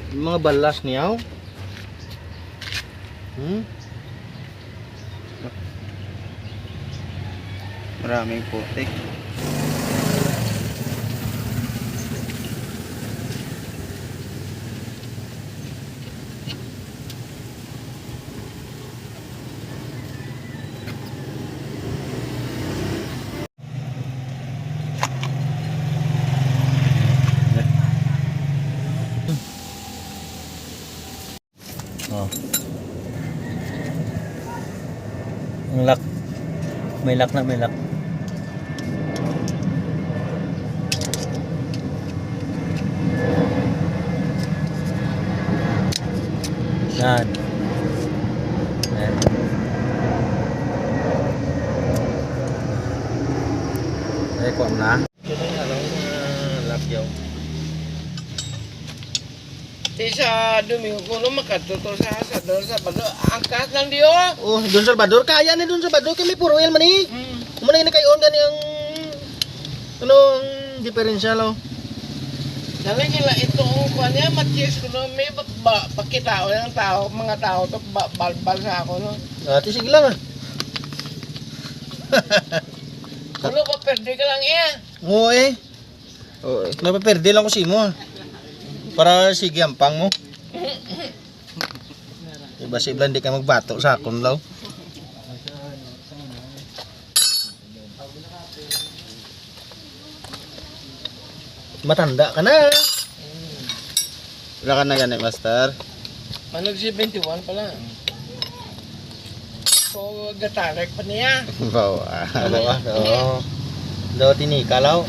Yung mga balas niyaw. Maraming putik. Oh. Ang lock. May lock na, may lock. Yan. Ayan. Ay, kuwam na. Ito na yung lapyaw. Sa Domingo ko no makatuto sa Salvador. Angkat lang diyo. Oh, Don Salvador. Kaya ni Don Salvador. Kaya may purwel man eh. Kumana yun kayo gani ang ano ang diferensya lo. Dala nila ito kuan niya matches ko no may pakita ko ng tao, mga tao to balbal sa ako no. Ati sige lang ah. Kuno pa perde ka lang iya. Oo eh. Oo, napaperde lang ko si mo ah. Para sige ampang mo. Iba si Blan di ka magbato sa akon law. Matanda ka na. Wala ka na gani, master. Manog 71 pala. So gatarek pa niya. Bawa. Oo. Do tinika law.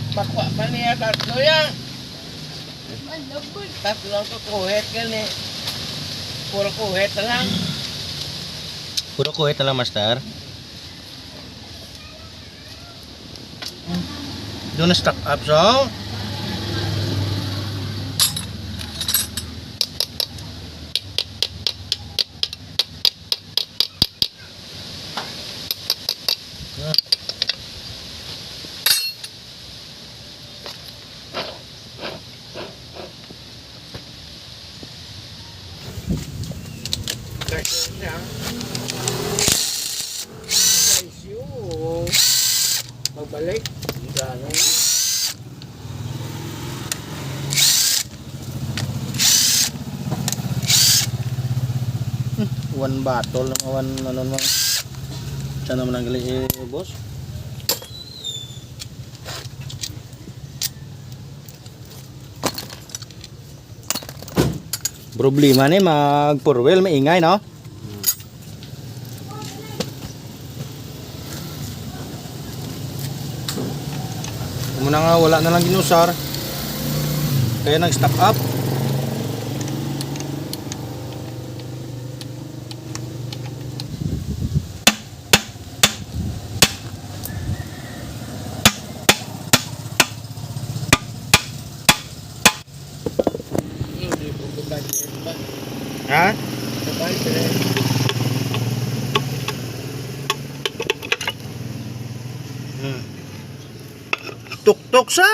Pakwa pa niya tatlo yan. Tatlo lang to kuhet gani. Puro kuhet na lang. Puro kuhet na lang, master. Doon na stock up, so. Kasi siya. Guys, yun. Magbalik. Gano'n. One battle, one ano naman. Saan naman ang gali boss? Problema ni mag purwel maingay no? Muna nga wala na lang ginusar. Kaya nag-stock up. Hindi po budget ba? Ha? Budget. Tuk-tuk sa.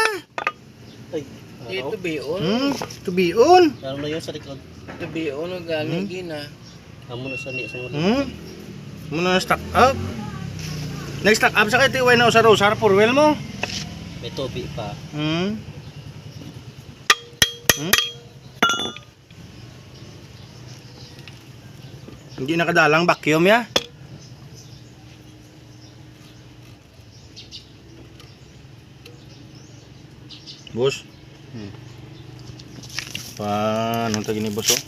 Dito biyon. Tubion. Lalo na yun sa likod. Ito biyon o galing gina. Amo na sa ni sa Muna na-stock up. Nag-stock up sa kayo tiway na usar-usar purwel mo. May tobi pa. Hindi nakadalang vacuum ya. Bos. Anong tagi ni boss oh?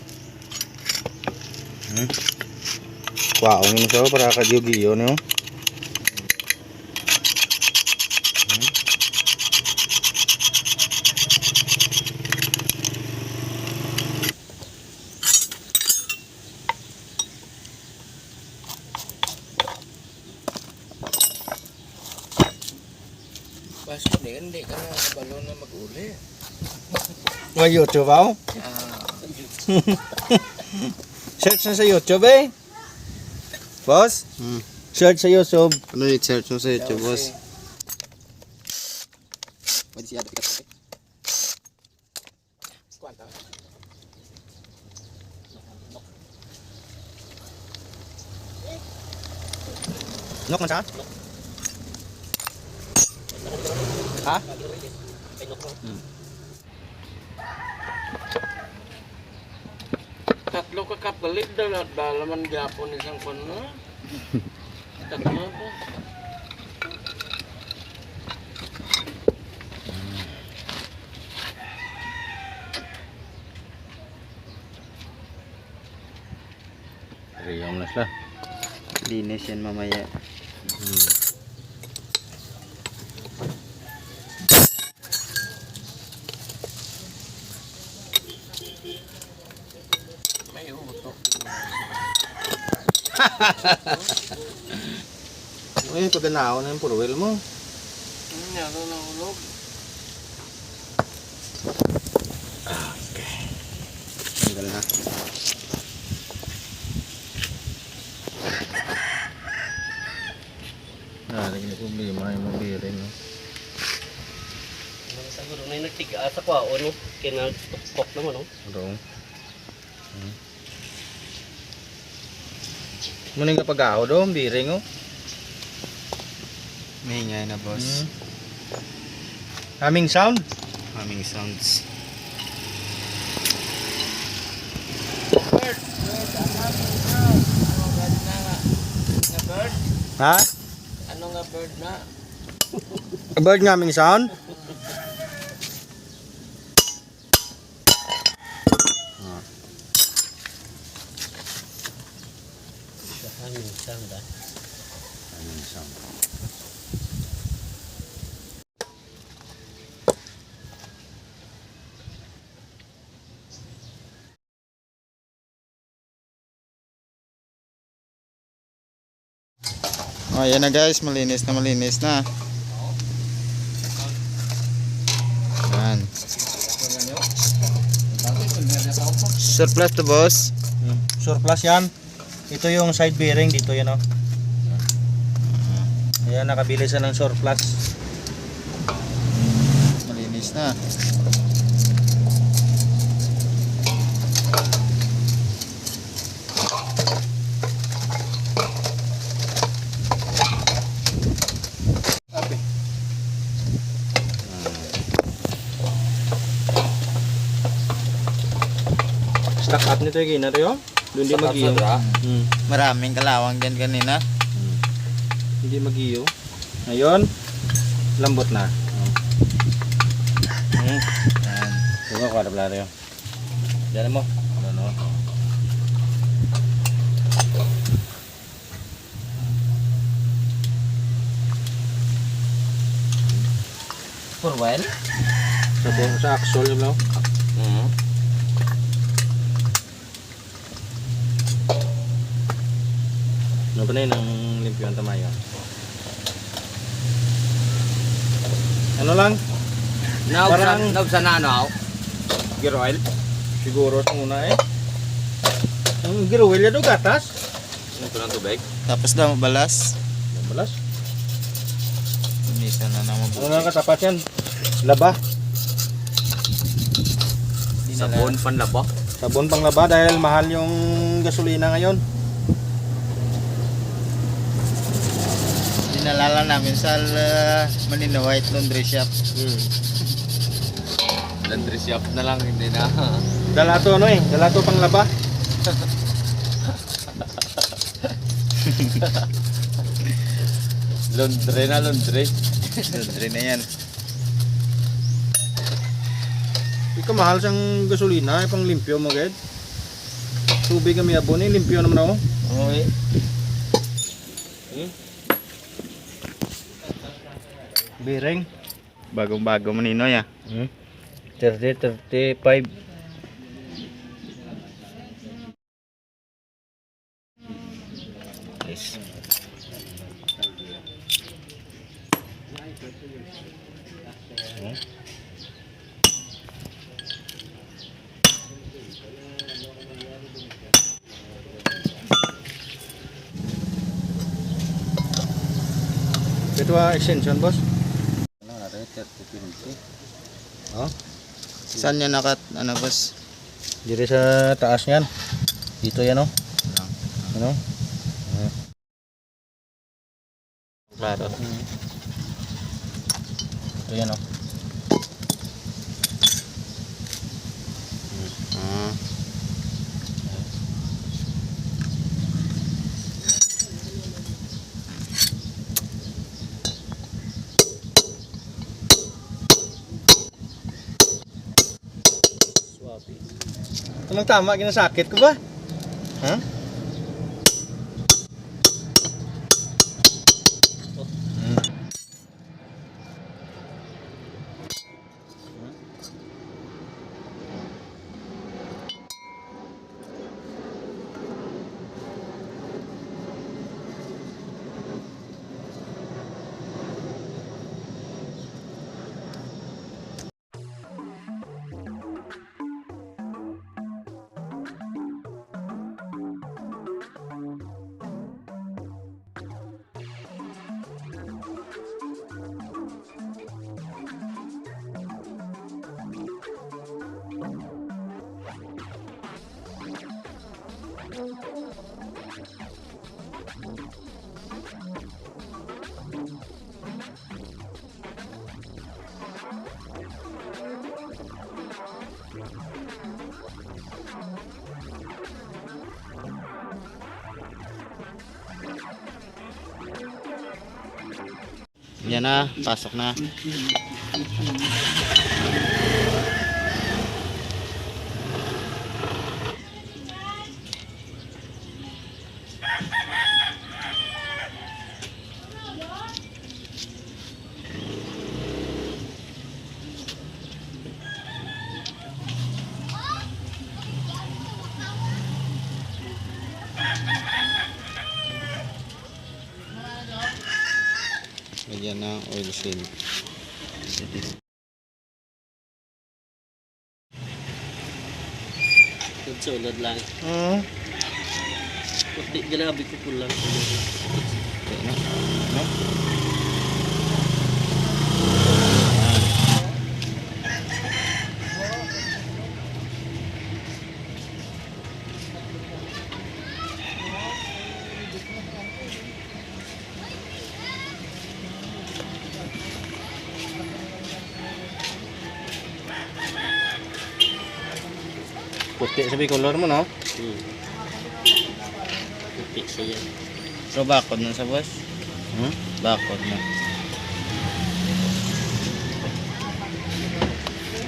Kwaong ini siya para kadiyo-giyo no. Basta hindi ka na kabalo na mag-uli. May YouTube ako? Search na sa YouTube eh. Boss? Search sa YouTube. Ano yung search mo sa YouTube, boss? Pwede siya. kwanta. Nok man siya? Ha? Tatlo ka kapalit dalaman Japon isang kon na. Tatlo po. Riyong na sila. Linis yan mamaya. May utok. Ay, pagkanaon na yung purwel mo. Yan na ulog. Tanggal na. Nalagyan na problema yung mga bearing. No? Siguro na yung nagtiga sa kwao, no? Kaya nagtukok naman, no? Ano? Muning kapag ako doon, bearing oh. May ingay na, boss. Humming sound? Humming sounds. Bird. Ano nga bird? Ha? Ano nga bird na? Bird nga humming sound? Humming sound, ah. Humming sound. Oh, yan na guys, malinis na malinis na. Yan. Surplus to boss. Surplus yan. Ito yung side bearing dito yan oh. Ayan, nakabili siya ng surplus. Malinis na. Stock up nito yung gina rin oh. Doon di mag-iyo. Maraming kalawang dyan kanina. Hindi mag-iyo. Ngayon, lambot na. Yan. Ito ko, kada plano yun. Diyan mo. Ano? For while? Sa axle yung lang. Ano ba na yun ang limpyo ang tamayo? Ano lang? Parang- Naub sa nanaw. Gear oil? Siguro sa una eh. Ang gear oil yan o gatas? Ito ng tubig. Tapos daw mabalas. Balas. Minsan na naman Ano nga katapat yan? Laba. Sabon, panlaba. Sabon pang laba dahil mahal yung gasolina ngayon. Dinalala namin sa Manila White Laundry Shop. Laundry shop na lang, hindi na. Dala to ano eh, dala to pang laba. Laundry na, laundry. Laundry na yan. Ikaw mahal siyang gasolina, pang limpyo mo ged. Tubig kami abon eh, limpyo naman ako. Okay. Bearing. Bagong-bago maninoy ah. 30, 35. Nice. Ito extension boss. Ano na rin, 30, 20. Oh. Saan yan ano boss? Diri sa taas niyan. Dito yan oh. Ano? Klaro. Ito yan oh. Ah. Swabe. Anong tama ginasakit ko ba? Ha? Yan na, pasok na. Lagyan ng oil seal. Sulod lang. Puti, grabe ko pulang. Okay na. No? Puti sabi color mo no? Puti siya. So bakod na sa boss? Bakod na.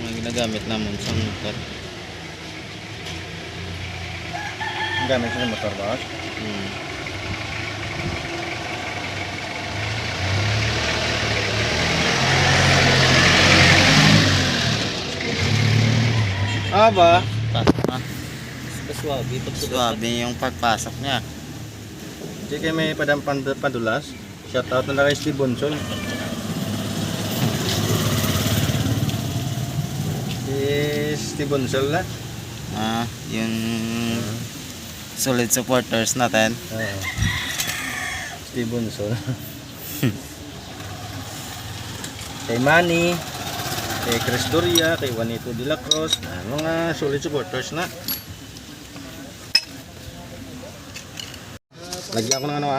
Ang ginagamit naman sa motor. Ang gamit sa motor boss. Ah ba? Pasok na. Swabe. Swabe yung pagpasok niya. Hindi kayo may padulas. Shout out na lang kay Steve Bonsol. Si Steve Bonsol na. Yung solid supporters natin. Steve Bonsol. Kay Manny. Kay Chris Doria. Kay Juanito de la Cruz. Mga solid supporters na. Lagyan ko ng ano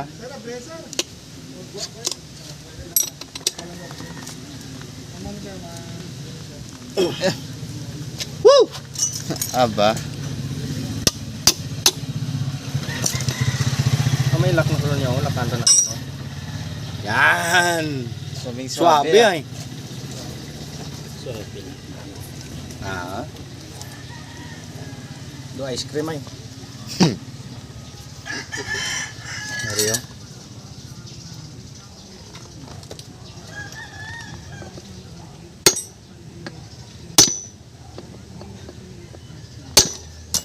Woo! Aba. May lock na niya. Lakanta na. Yan! Sabing Swabe ay. Swabe. Do ice cream ay. Mario.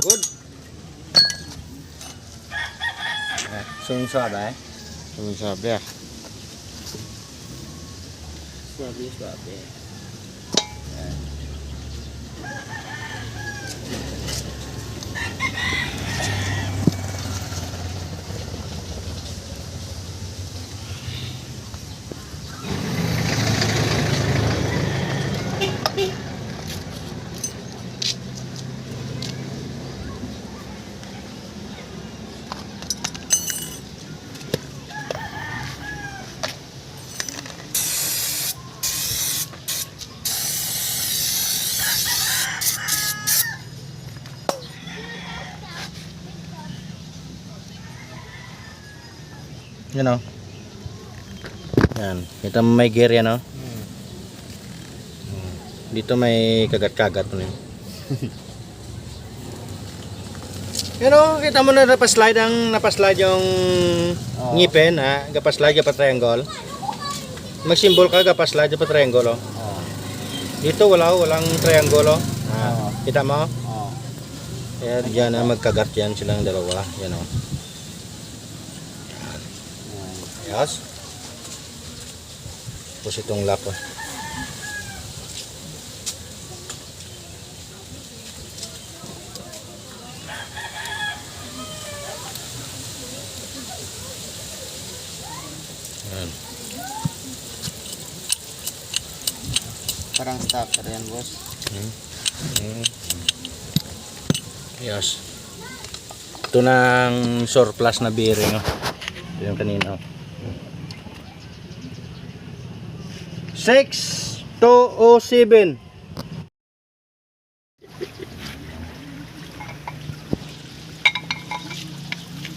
Good. Sung suabe. Sabing swabe Swabe. Yan o. Yan. Kita mo may gear yan o. Dito may kagat-kagat mo yun. Pero kita mo na napaslide yung ngipin ha. Gapaslide pa triangle. Mag-symbol ka gapaslide pa triangle oh. Dito walang triangle oh. Kita mo? Kaya diyan na magkagat yan silang dalawa. Yan oh. Ayos. Tapos itong lock oh. Yan. Parang starter yan, boss. Yes. Ito ng surplus na bearing oh. Ito yung kanina oh. 6207.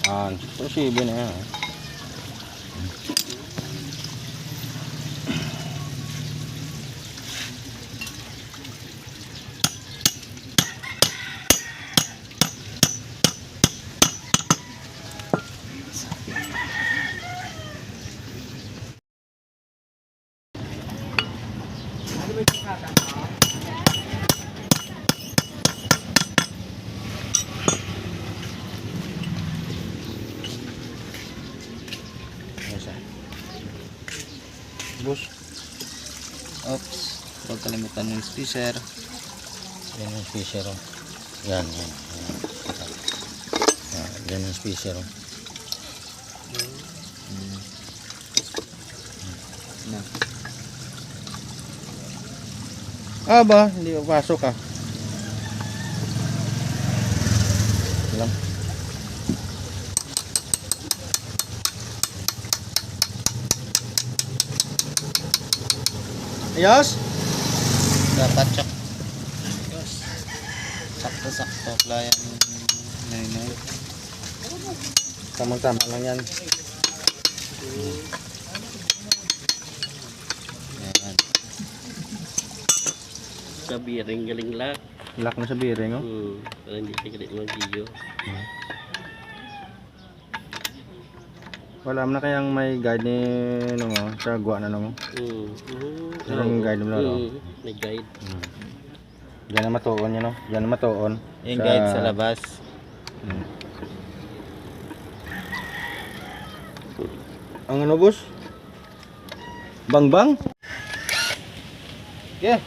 Ah, 6207 na yan. Bus. Oops. Huwag kalimutan yung spacer. Yan yung spacer oh. Yan. Yan yung spacer oh. Na. Ba, hindi pasok ah. Lang. Ayos? Dapat chak. Sakto-sakto. Playan. Nay. Tamang-tama lang yan. Yan. Sa bearing galing lock. Lock na sa bearing oh. Para hindi siya galit mag-video. Wala mo na kayang may guide ni sa gwa na namo. Yung guide mo lang. May guide. Diyan na matuon yan no. Diyan na matuon. Yung guide sa labas. Ang ano boss? Bang. Yeah.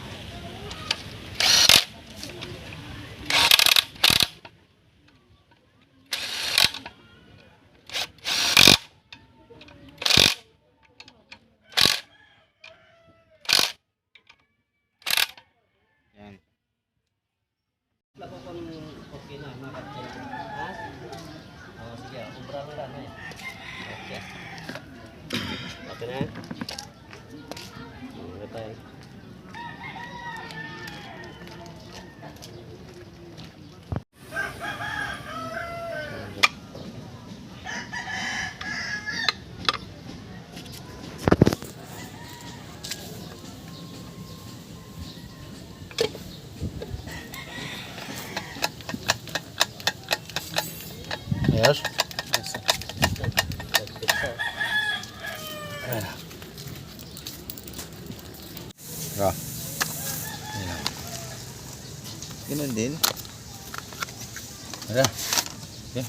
Yan. Lako kung okay na, makapit na. Ha? Oh, sige, ubra lang na. Okay. Okay na? Okay tayo. Ayos. Ah. Ganun din. Ada. Okay.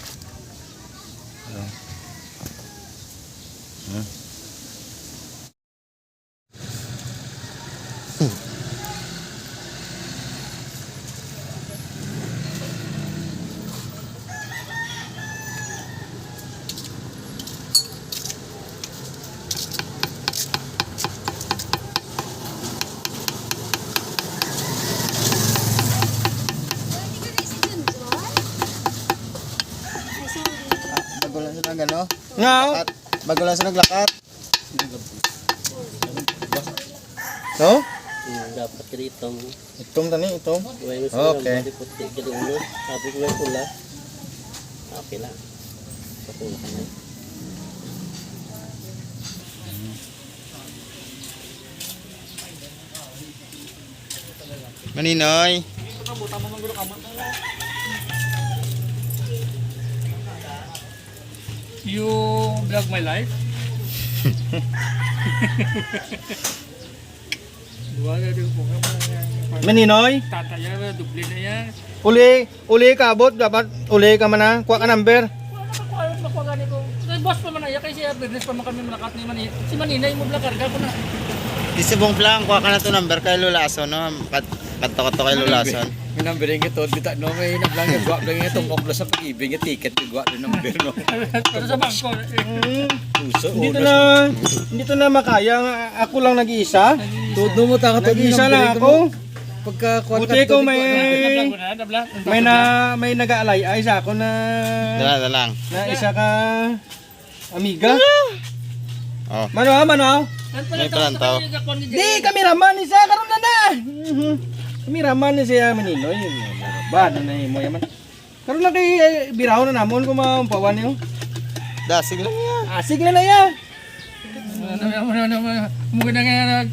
Bago lang sa nag ano? Nga. Lakat. Bago lang sa naglakat. No? Dapat ka dito. Itom tani, itom. Okay. Puti ka dito. Sabi ko may pula. Okay lang. Kapula ka na. Maninoy. You vlog my life? Dua na rin po Maninoy, tataya na, dubli na yan. uli ka abot, dapat uli ka man na. Kuha ka number. Makuha gani ko. Boss pa man ay kay siya business pa man kami manakat ni Maninoy. Si Maninay mo vlog karga ko na. Di si Bong Flang, kuha ka na to number kay Lulason, no? Kato kay Lulason. May number yung ito, bita no, may nablang yung guwap lang yung itong oklo sa pag-ibig, yung ticket, yung guwap yung number, no? Pero sa bangko. Puso, Dito na makaya. Ako lang nag-iisa. Todo mo taka to Nag-iisa lang ako. Pagka Buti ko may nag-aalay-ay sa ako na Dala lang. isa ka amiga. Oh. Mano? May palantaw. Di, kameraman ni siya karon na. Kameraman ni siya Maninoy. Ba na mo yaman. Karon na kay biraw na namon ko mapawan niyo. Dasig lang yan. Asig na ya. Mungkin na nga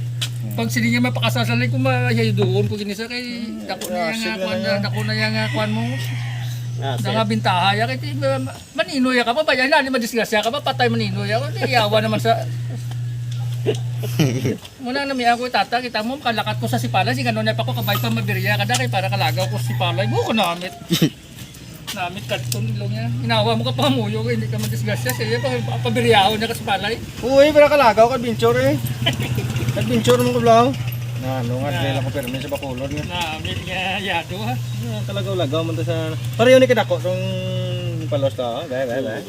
pag sila niya mapakasasalay ko mayayadoon ko ginisa kay dako na yang kwan dako na yang kwan mo. Nga bintaha ya kay Maninoy ka pa ba yan ni madisgrasya ka pa patay Maninoy ako di yawa naman sa muna na miya ko tata kita mo kalakat ko sa sipalay si kanon pa ko kabay pa mabirya kada kay para kalagaw ko sa sipalay mo ko namit namit kadton ilong niya inawa mo ka pa muyo kay hindi ka madisgrasya siya pa pabiryaho niya ka sipalay. Uy, para kalagaw adventure eh. Adventure mo ko blaw. Na ano nga dela ko permi sa Bacolod nga. Namit nga yado ha. Kalagaw-lagaw man to sa. Pareho ni kadako tong palos to. Dai.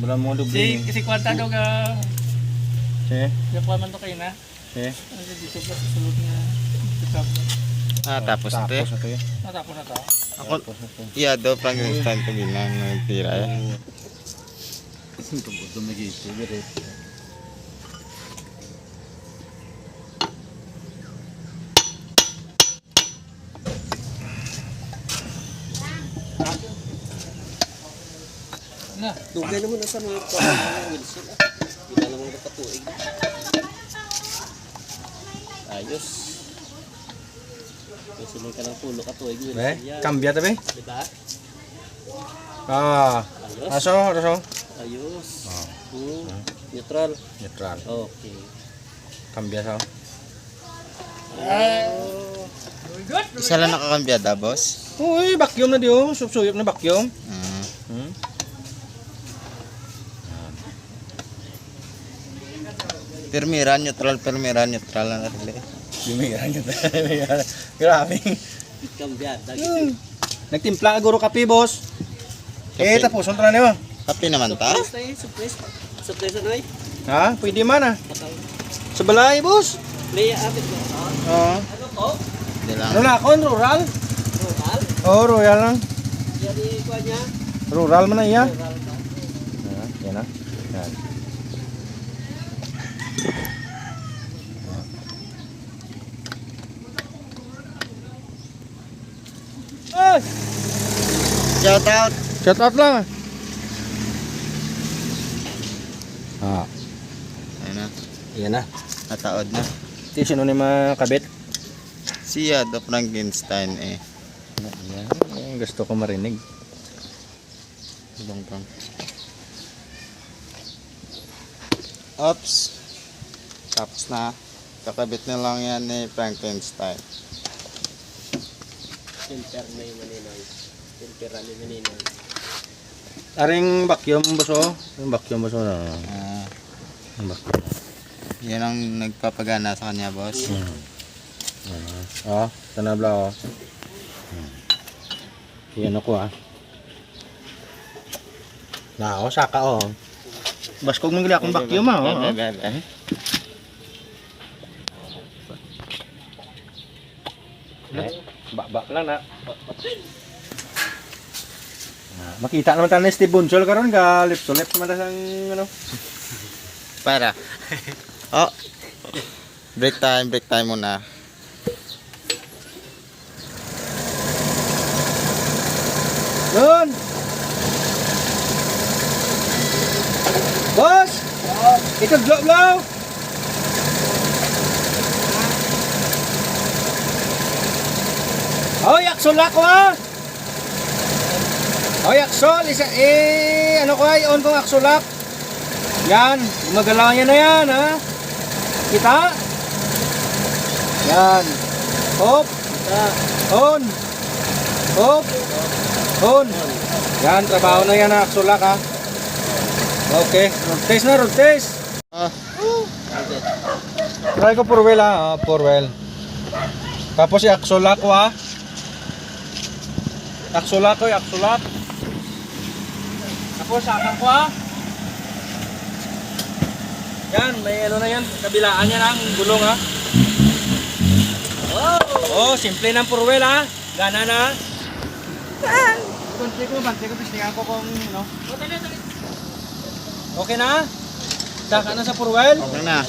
Wala mo dubli. Si kwanta daw ka Si. man to kayo na. Si. Dito ba sa sulod nga pick-up. Tapos na to. Natapos na to. Ako, iya do, Frankenstein ko bilang nagtira eh. Ito po, tumigito, birit. Na, Dugay naman na sa mga Wilson. Hindi naman kapatuig. Ayos. Kasi may ka ng pulo katuig Wilson. Kambya ta be. Diba? Ayos. Aso. Ayos. Neutral. Neutral. Okay. Kambya sa. good. Isa lang nakakambyada, boss. Uy, vacuum na diyo. Suyop na vacuum. Permiran, neutral na rin. Lumiran yun. Grabe. Kambyada. Nagtimpla ka guro kape, boss. Tapos na niyo. Happy naman ta? Surprise tayo. Surprise. Surprise ano eh? Ha? Pwede man ah. Patang. Sa balay, boss. May abit mo. Oo. Ano to? Hindi lang. Ano na ako? Rural? Rural? Oo, royal lang. Yan yung kuha niya. Rural man na iya. Rural ka. Yan na. Yan. Ah! Shout out! Shout out lang. Ah, Ayun na, yan na. nataod na. Ito sino ni mga kabit? Siya do Frankenstein eh. Yan, gusto ko marinig. Bang. Oops. Tapos na. Kakabit na lang yan ni Frankenstein. Timper na yung maninoy. Timpera ni maninoy. Aring vacuum boso. Yung vacuum boso na. Yung vacuum. Yan ang nagpapagana sa kanya, boss. Oh, tanabla oh. Yan ako ah. Na oh, saka oh. Baskog mong gali akong vacuum ah. Oh. Bak lang na. Makita naman tayo ni Steve Bunsol karon ga lip to lip naman tayo sang ano. Para. Oh. Break time muna. Yun. Boss, Ito blow. Oh, yaksulak ko ah. Oh, yaksol. Isa, ano ko ay, on kong yaksulak. Yan, gumagalaw niya na yan, ha. Kita? Yan. Hop. On. Hop. On. Yan, trabaho na yan, ha. Yaksulak, ha. Okay, road test. Try ko for well, ha. For well. Tapos yaksulak ko, ha. Yaksulak ko, yaksulak. Tapos sakang ko, ha. Yan, may ano na yan. Kabilaan yan ang gulong, ha. Oh, simple ng purwel, ha. Gana na. Bante ko, pistingan ko kung, no. Okay na? Saka na sa purwel? Okay na.